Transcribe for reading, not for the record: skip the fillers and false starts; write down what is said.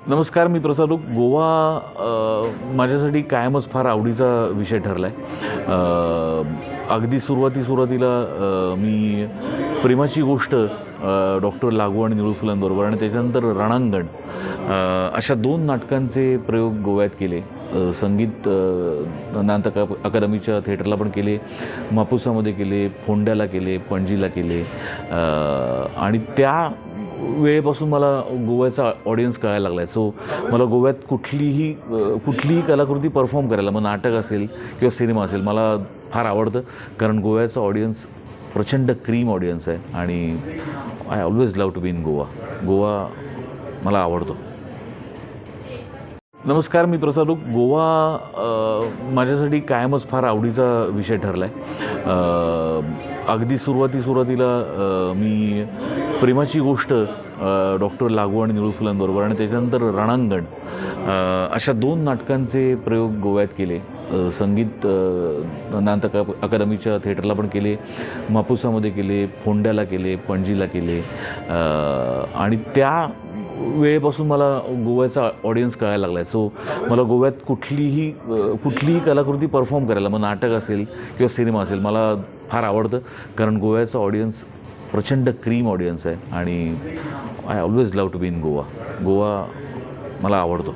नमस्कार, मी प्रसाद रूप. गोवा माझ्यासाठी कायमच फार आवडीचा विषय ठरला आहे. अगदी सुरुवातीला मी प्रेमाची गोष्ट डॉक्टर लागू आणि निळू फुलांबरोबर आणि त्याच्यानंतर रणांगण अशा 2 नाटकांचे प्रयोग गोव्यात केले. संगीत नाटक अकादमीच्या थिएटरला पण केले, मापुसामध्ये केले, फोंड्याला केले, पणजीला केले आणि त्या वेळेपासून मला गोव्याचा ऑडियन्स कळायला लागला आहे. सो मला गोव्यात कुठलीही कलाकृती परफॉर्म करायला, मग नाटक असेल किंवा सिनेमा असेल, मला फार आवडतं. कारण गोव्याचा ऑडियन्स प्रचंड क्रीम ऑडियन्स आहे आणि I always love to be in Goa मला आवडतो. नमस्कार, मी प्रसाद रूप. गोवा माझ्यासाठी कायमच फार आवडीचा विषय ठरला आहे. अगदी सुरुवातीला मी प्रेमाची गोष्ट डॉक्टर लागू आणि निळू फुलांबरोबर आणि त्याच्यानंतर रणांगण अशा 2 नाटकांचे प्रयोग गोव्यात केले. संगीत नाटक अकादमीच्या थिएटरला पण केले, मापुसामध्ये केले, फोंड्याला केले, पणजीला केले आणि त्या वेळेपासून मला गोव्याचा ऑडियन्स कळायला लागला आहे. सो मला गोव्यात कुठलीही कलाकृती परफॉर्म करायला, मग नाटक असेल किंवा सिनेमा असेल, मला फार आवडतं. कारण गोव्याचा ऑडियन्स प्रचंड क्रीम ऑडियन्स आहे आणि I always love to be in Goa मला आवडतो.